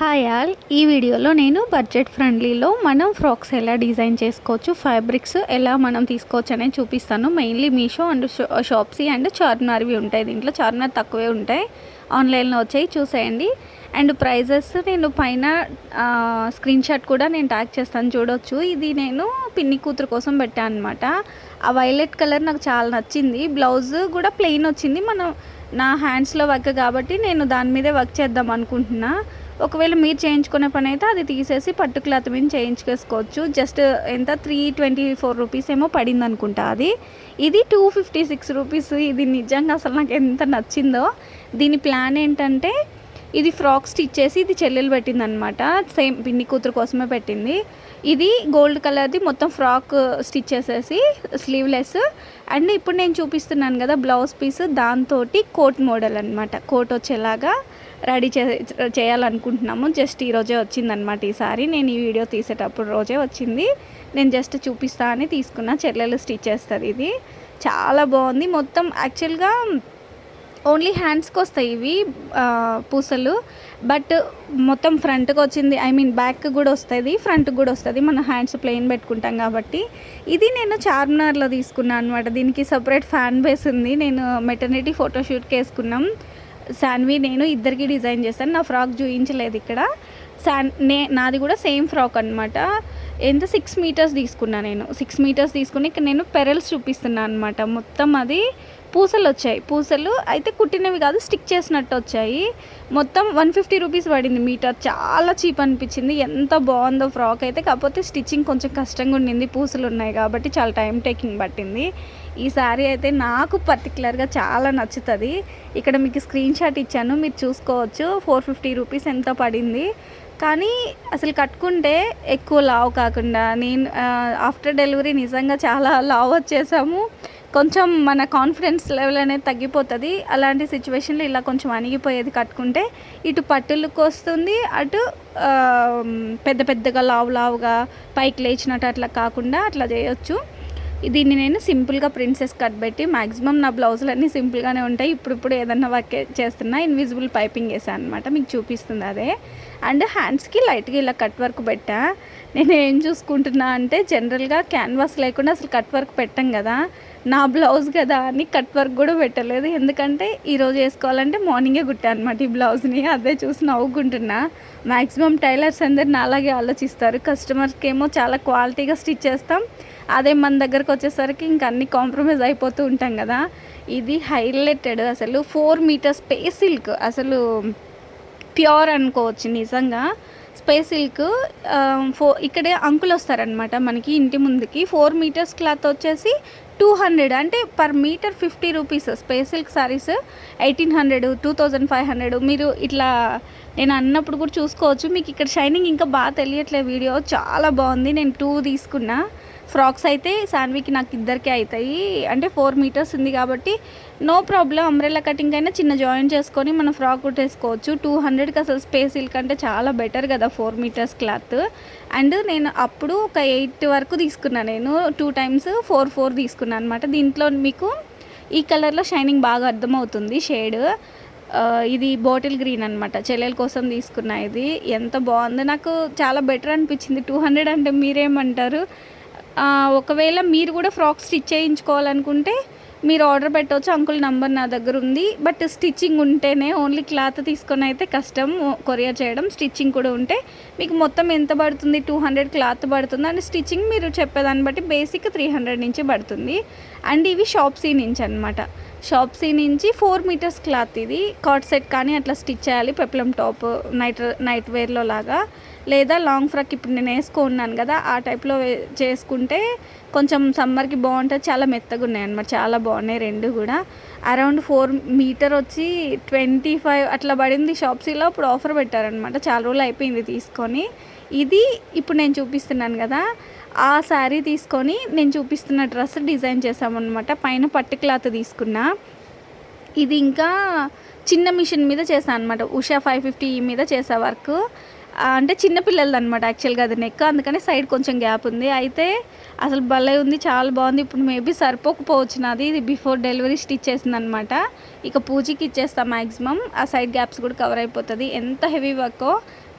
Hi all, ఈ వీడియోలో నేను బడ్జెట్ ఫ్రెండ్లీలో మనం ఫ్రాక్స్ ఎలా డిజైన్ చేసుకోవచ్చు, ఫ్యాబ్రిక్స్ ఎలా మనం తీసుకోవచ్చు అనేది చూపిస్తాను. Mainly Meesho and Shopsy and చార్మినార్వి ఉంటాయి. దీంట్లో చార్మినార్ తక్కువే ఉంటాయి, ఆన్లైన్లో వచ్చాయి, చూసేయండి. అండ్ ప్రైజెస్ నేను పైన స్క్రీన్ షాట్ కూడా నేను ట్యాగ్ చేస్తాను, చూడొచ్చు. ఇది నేను పిన్ని కూతురు కోసం పెట్టాను అనమాట. ఆ వైలెట్ కలర్ నాకు చాలా నచ్చింది. బ్లౌజ్ కూడా ప్లెయిన్ వచ్చింది. నా హ్యాండ్స్లో వర్క్ కాబట్టి నేను దాని మీదే వర్క్ చేద్దాం అనుకుంటున్నా. ఒకవేళ మీరు చేయించుకునే పని అయితే అది తీసేసి పట్టు క్లాత్ మీద చేయించుకేసుకోవచ్చు. జస్ట్ ఎంత 324 రూపీస్ ఏమో పడింది అనుకుంటా. ఇది 256 రూపీస్. ఇది నిజంగా అసలు నాకు ఎంత నచ్చిందో. దీని ప్లాన్ ఏంటంటే, ఇది ఫ్రాక్ స్టిచ్ చేసి ఇది చెల్లెలు పెట్టిందనమాట. సేమ్ పిన్ని కూతురు కోసమే పెట్టింది. ఇది గోల్డ్ కలర్ది మొత్తం ఫ్రాక్ స్టిచ్ చేసేసి స్లీవ్లెస్. అండ్ ఇప్పుడు నేను చూపిస్తున్నాను కదా బ్లౌజ్ పీస్, దాంతో కోట్ మోడల్ అనమాట. కోట్ వచ్చేలాగా రెడీ చేయాలనుకుంటున్నాము. జస్ట్ ఈరోజే వచ్చిందనమాట. ఈసారి నేను ఈ వీడియో తీసేటప్పుడు రోజే వచ్చింది. నేను జస్ట్ చూపిస్తా అని తీసుకున్న. చెల్లెలు స్టిచ్ చేస్తుంది. ఇది చాలా బాగుంది. మొత్తం యాక్చువల్గా ఓన్లీ హ్యాండ్స్కి వస్తాయి ఇవి పూసలు, బట్ మొత్తం ఫ్రంట్కి వచ్చింది. ఐ మీన్ బ్యాక్ కూడా వస్తుంది, ఫ్రంట్కి కూడా వస్తుంది. మన హ్యాండ్స్ ప్లెయిన్ పెట్టుకుంటాం కాబట్టి. ఇది నేను చార్మినార్లో తీసుకున్నాను అనమాట. దీనికి సపరేట్ ఫ్యాన్ బేస్ ఉంది. నేను మెటర్నిటీ ఫోటోషూట్కి వేసుకున్నాం. శాన్వి నేను ఇద్దరికి డిజైన్ చేస్తాను. నా ఫ్రాక్ చూపించలేదు ఇక్కడ. నాది కూడా సేమ్ ఫ్రాక్ అనమాట. ఎంత 6 మీటర్స్ తీసుకున్నాను నేను. 6 మీటర్స్ తీసుకుని ఇక్కడ నేను పెరల్స్ చూపిస్తున్నాను అనమాట. మొత్తం అది పూసలు వచ్చాయి. పూసలు అయితే కుట్టినవి కాదు, స్టిక్ చేసినట్టు వచ్చాయి. మొత్తం 150 రూపీస్ పడింది మీటర్. చాలా చీప్ అనిపించింది. ఎంత బాగుందో ఫ్రాక్ అయితే. కాకపోతే స్టిచ్చింగ్ కొంచెం కష్టంగా ఉండింది, పూసలు ఉన్నాయి కాబట్టి చాలా టైం టేకింగ్ పట్టింది. ఈ శారీ అయితే నాకు పర్టికులర్గా చాలా నచ్చుతుంది. ఇక్కడ మీకు స్క్రీన్ షాట్ ఇచ్చాను, మీరు చూసుకోవచ్చు. 450 రూపీస్ ఎంత పడింది. కానీ అసలు కట్టుకుంటే ఎక్కువ లావు కాకుండా, నేను ఆఫ్టర్ డెలివరీ నిజంగా చాలా లావు వచ్చేసాము. కొంచెం మన కాన్ఫిడెన్స్ లెవెల్ అనేది తగ్గిపోతుంది. అలాంటి సిచ్యువేషన్లో ఇలా కొంచెం అణిగిపోయేది కట్టుకుంటే ఇటు పట్టులకు వస్తుంది, అటు పెద్ద పెద్దగా లావుగా పైకి లేచినట్టు అట్లా కాకుండా అట్లా చేయొచ్చు. దీన్ని నేను సింపుల్గా ప్రిన్సెస్ కట్ పెట్టి, మ్యాక్సిమం నా బ్లౌజులన్నీ సింపుల్గానే ఉంటాయి. ఇప్పుడు ఏదన్నా వర్క్ చేస్తున్నా ఇన్విజిబుల్ పైపింగ్ వేసాను అనమాట, మీకు చూపిస్తుంది అదే. అండ్ హ్యాండ్స్కి లైట్గా ఇలా కట్ వర్క్ పెట్టా. నేను ఏం చూసుకుంటున్నా అంటే, జనరల్గా క్యాన్వాస్ లేకుండా అసలు కట్ వర్క్ పెట్టాం కదా, నా బ్లౌజ్ కదా అని కట్ వర్క్ కూడా పెట్టలేదు. ఎందుకంటే ఈరోజు వేసుకోవాలంటే మార్నింగే కుట్టాను అనమాట ఈ బ్లౌజ్ని. అదే చూసి నవ్వుకుంటున్నా. మ్యాక్సిమం టైలర్స్ అందరు నాలాగే ఆలోచిస్తారు. కస్టమర్స్కి ఏమో చాలా క్వాలిటీగా స్టిచ్ చేస్తాం, అదే మన దగ్గరకు వచ్చేసరికి ఇంక అన్ని కాంప్రమైజ్ అయిపోతూ ఉంటాం కదా. ఇది హైలైటెడ్ అసలు 4 మీటర్స్ స్పేస్ సిల్క్, అసలు ప్యూర్ అనుకోవచ్చు నిజంగా. స్పేస్ సిల్క్ ఇక్కడే అంకులు వస్తారనమాట మనకి ఇంటి ముందుకి. 4 మీటర్స్ క్లాత్ వచ్చేసి 200, అంటే per meter 50 rupees. Space silk saris 1800, 2500. మీరు ఇట్లా నేను అన్నప్పుడు కూడా చూసుకోవచ్చు. మీకు ఇక్కడ షైనింగ్ ఇంకా బాగా తెలియట్లేదు, వీడియో చాలా బాగుంది. నేను 2 తీసుకున్నా. ఫ్రాక్స్ అయితే శాన్వికి నాకు ఇద్దరికే అవుతాయి, అంటే 4 మీటర్స్ ఉంది కాబట్టి నో ప్రాబ్లం. అంబ్రెల్లా కటింగ్ అయినా చిన్న జాయిన్ చేసుకొని మనం ఫ్రాక్ కుట్టేసుకోవచ్చు. 200కి అసలు స్పేస్ సిల్క్ అంటే చాలా బెటర్ కదా 4 మీటర్స్ క్లాత్. అండ్ నేను అప్పుడు ఒక 8 వరకు తీసుకున్నాను. నేను 2 టైమ్స్ 4 తీసుకున్నాను అనమాట. దీంట్లో మీకు ఈ కలర్లో షైనింగ్ బాగా అర్థమవుతుంది షేడ్. ఇది బాటిల్ గ్రీన్ అనమాట, చెల్లెల కోసం తీసుకున్నా. ఇది ఎంత బాగుందో, నాకు చాలా బెటర్ అనిపించింది. 200 అంటే మీరేమంటారు? ఒకవేళ మీరు కూడా ఫ్రాక్ స్టిచ్ చేయించుకోవాలనుకుంటే మీరు ఆర్డర్ పెట్టవచ్చు. అంకుల్ నంబర్ నా దగ్గర ఉంది. బట్ స్టిచ్చింగ్ ఉంటేనే, ఓన్లీ క్లాత్ తీసుకొని అయితే కష్టం కొరియర్ చేయడం. స్టిచ్చింగ్ కూడా ఉంటే మీకు మొత్తం ఎంత పడుతుంది? 200 క్లాత్ పడుతుంది. అండ్ స్టిచ్చింగ్ మీరు చెప్పేదాన్ని బట్టి బేసిక్ 300 నుంచి పడుతుంది. అండ్ ఇవి షాప్సీ నుంచి అనమాట. షాప్సీ నుంచి 4 మీటర్స్ క్లాత్. ఇది కాట్ సెట్ కానీ అట్లా స్టిచ్ చేయాలి. పెప్లం టాప్, నైట్ వేర్లో లాగా, లేదా లాంగ్ ఫ్రాక్ ఇప్పుడు నేను వేసుకున్నాను కదా ఆ టైప్లో చేసుకుంటే కొంచెం సమ్మర్కి బాగుంటుంది. చాలా మెత్తగా ఉన్నాయి అన్నమాట, చాలా బాగున్నాయి రెండు కూడా. అరౌండ్ 4 మీటర్ వచ్చి 25 అట్లా పడింది షాప్సీలో. ఇప్పుడు ఆఫర్ పెట్టారనమాట, చాలా రోజులు అయిపోయింది తీసుకొని. ఇది ఇప్పుడు నేను చూపిస్తున్నాను కదా, ఆ శారీ తీసుకొని నేను చూపిస్తున్న డ్రెస్ డిజైన్ చేసామన్నమాట. పైన పట్టు క్లాత్ తీసుకున్నా. ఇది ఇంకా చిన్న మిషన్ మీద చేశాను అనమాట. ఉషా 550 మీద చేసా వర్క్. అంటే చిన్నపిల్లలది అనమాట యాక్చువల్గా అది నెక్, అందుకని సైడ్ కొంచెం గ్యాప్ ఉంది. అయితే అసలు భలే ఉంది, చాలా బాగుంది. ఇప్పుడు మేబీ సరిపోకపోవచ్చు నాది, ఇది బిఫోర్ డెలివరీ స్టిచ్ చేసింది అనమాట. ఇక పూజకి ఇచ్చేస్తాం మ్యాక్సిమం, ఆ సైడ్ గ్యాప్స్ కూడా కవర్ అయిపోతుంది. ఎంత హెవీ వర్కో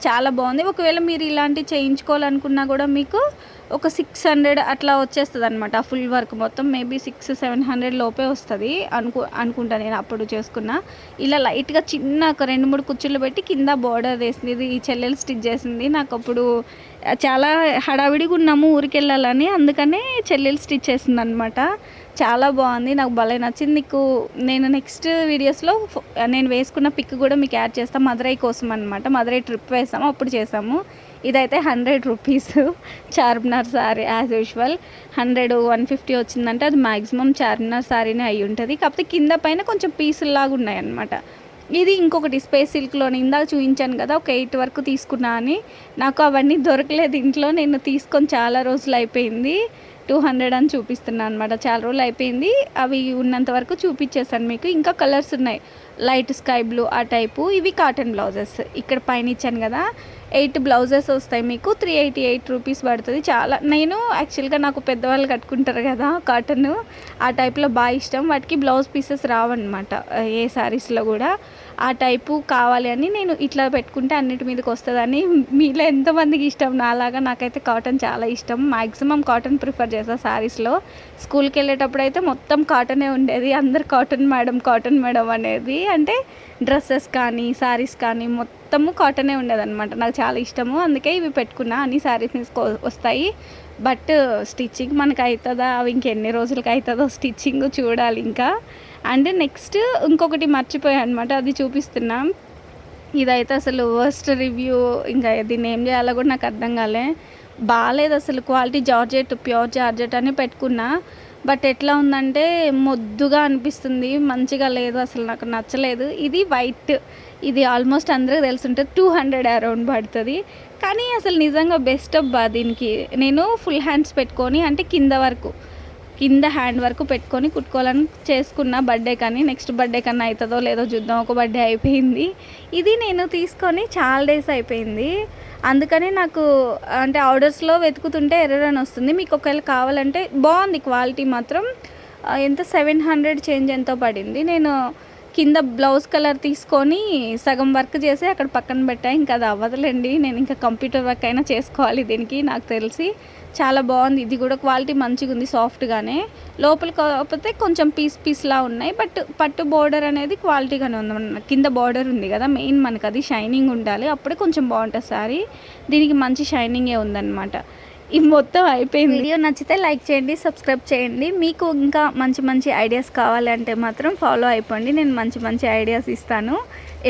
చాలా బాగుంది. ఒకవేళ మీరు ఇలాంటివి చేయించుకోవాలనుకున్నా కూడా మీకు ఒక 600 అట్లా వచ్చేస్తుంది అనమాట. ఫుల్ వర్క్ మొత్తం మేబీ 600-700 లోపే వస్తుంది అనుకుంటా. నేను అప్పుడు చేసుకున్న ఇలా లైట్గా చిన్న ఒక 2-3 కుచ్చులు పెట్టి కింద బోర్డర్ వేసింది. ఇది ఈ చెల్లెలు స్టిచ్ చేసింది. నాకు అప్పుడు చాలా హడావిడిగా ఉన్నాము ఊరికి వెళ్ళాలని, అందుకనే చెల్లెలు స్టిచ్ చేసింది అనమాట. చాలా బాగుంది, నాకు భలే నచ్చింది. నేను నెక్స్ట్ వీడియోస్లో నేను వేసుకున్న పిక్ కూడా మీకు యాడ్ చేస్తాను. మదురై కోసం అనమాట, మదురై ట్రిప్ వేసాము అప్పుడు చేసాము. ఇదైతే 100 rupees Charminar sorry. As usual 100-150 వచ్చిందంటే అది మ్యాక్సిమం చార్మినార్ సారీనే అయి ఉంటుంది. కాకపోతే కింద పైన కొంచెం పీసుల్లాగా ఉన్నాయన్నమాట. ఇది ఇంకొకటి స్పేస్ సిల్క్లోని ఇందాక చూపించాను కదా, ఒక 8 వరకు తీసుకున్నా అని. నాకు అవన్నీ దొరకలేదు ఇంట్లో, నేను తీసుకొని చాలా రోజులు అయిపోయింది. 200 అని చూపిస్తున్నాను అనమాట. చాలా రోజులు అయిపోయింది. అవి ఉన్నంత వరకు చూపించేసాను మీకు. ఇంకా కలర్స్ ఉన్నాయి, లైట్ స్కై బ్లూ ఆ టైపు. ఇవి కాటన్ బ్లౌజెస్. ఇక్కడ పైన ఇచ్చాను కదా, 8 బ్లౌజెస్ వస్తాయి మీకు. 388 రూపీస్ పడుతుంది. చాలా నేను యాక్చువల్గా నాకు పెద్దవాళ్ళు కట్టుకుంటారు కదా కాటన్, ఆ టైప్లో బాగా ఇష్టం. వాటికి బ్లౌజ్ పీసెస్ రావన్నమాట ఏ శారీస్లో కూడా. ఆ టైపు కావాలి అని నేను ఇట్లా పెట్టుకుంటే అన్నిటి మీదకి వస్తుందని. మీలో ఎంతమందికి ఇష్టం నాలాగా? నాకైతే కాటన్ చాలా ఇష్టం. మ్యాక్సిమం కాటన్ ప్రిఫర్ చేస్తాను శారీస్లో. స్కూల్కి వెళ్ళేటప్పుడు అయితే మొత్తం కాటనే ఉండేది. అందరు కాటన్ మేడం అనేది, అంటే డ్రెస్సెస్ కానీ శారీస్ కానీ మొత్తము కాటనే ఉండేదన్నమాట. నాకు చాలా ఇష్టము, అందుకే ఇవి పెట్టుకున్నా. అన్ని శారీస్ వస్తాయి. బట్ స్టిచ్చింగ్ మనకు అవుతుందా, అవి ఇంకెన్ని రోజులకి అవుతుందో స్టిచ్చింగ్ చూడాలి ఇంకా. అండ్ నెక్స్ట్ ఇంకొకటి మర్చిపోయాను అనమాట, అది చూపిస్తున్నా. ఇదైతే అసలు వర్స్ట్ రివ్యూ, ఇంకా దీన్ని ఏం చేయాలో కూడా నాకు అర్థం కాలే. బాగాలేదు అసలు క్వాలిటీ. ప్యూర్ జార్జెట్ అని పెట్టుకున్నా, బట్ ఎట్లా ఉందంటే మొద్దుగా అనిపిస్తుంది, మంచిగా లేదు అసలు, నాకు నచ్చలేదు. ఇది వైట్, ఇది ఆల్మోస్ట్ అందరికీ తెలుసుంటుంది 200 అరౌండ్ పడుతుంది. కానీ అసలు నిజంగా బెస్ట్ అబ్బా. దీనికి నేను ఫుల్ హ్యాండ్స్ పెట్టుకొని, అంటే కింద హ్యాండ్ వరకు పెట్టుకొని కుట్టుకోవాలని చేసుకున్న బర్త్డే, కానీ నెక్స్ట్ బర్త్డే కన్నా అవుతుందో లేదో చూద్దాం. ఒక బర్త్డే అయిపోయింది. ఇది నేను తీసుకొని చాలా డేస్ అయిపోయింది, అందుకని నాకు అంటే ఆర్డర్స్లో వెతుకుతుంటే ఎర్రర్ అని వస్తుంది. మీకు ఒకవేళ కావాలంటే బాగుంది క్వాలిటీ మాత్రం. ఎంత 700 చేంజ్ ఎంతో పడింది. నేను కింద బ్లౌజ్ కలర్ తీసుకొని సగం వర్క్ చేసి అక్కడ పక్కన పెట్టా. ఇంకా అది అవ్వదులేండి, నేను ఇంకా కంప్యూటర్ వర్క్ అయినా చేసుకోవాలి దీనికి నాకు తెలిసి. చాలా బాగుంది. ఇది కూడా క్వాలిటీ మంచిగా ఉంది, సాఫ్ట్గానే. లోపల కాకపోతే కొంచెం పీస్లా ఉన్నాయి, బట్ పట్టు బోర్డర్ అనేది క్వాలిటీగానే ఉంది. కింద బార్డర్ ఉంది కదా మెయిన్, మనకు అది షైనింగ్ ఉండాలి, అప్పుడే కొంచెం బాగుంటుంది సారీ. దీనికి మంచి షైనింగే ఉందన్నమాట. ఈ మొత్తం అయిపోయింది. వీడియో నచ్చితే లైక్ చేయండి, సబ్స్క్రైబ్ చేయండి. మీకు ఇంకా మంచి ఐడియాస్ కావాలంటే మాత్రం ఫాలో అయిపోండి. నేను మంచి ఐడియాస్ ఇస్తాను,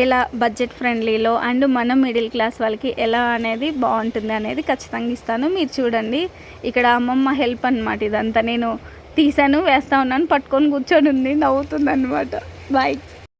ఎలా బడ్జెట్ ఫ్రెండ్లీలో అండ్ మనం మిడిల్ క్లాస్ వాళ్ళకి ఎలా అనేది బాగుంటుంది అనేది ఖచ్చితంగా ఇస్తాను. మీరు చూడండి, ఇక్కడ అమ్మమ్మ హెల్ప్ అనమాట. ఇదంతా నేను తీసాను, వేస్తా ఉన్నాను, పట్టుకొని కూర్చొని ఉంది, నవ్వుతుంది అనమాట. బాయ్.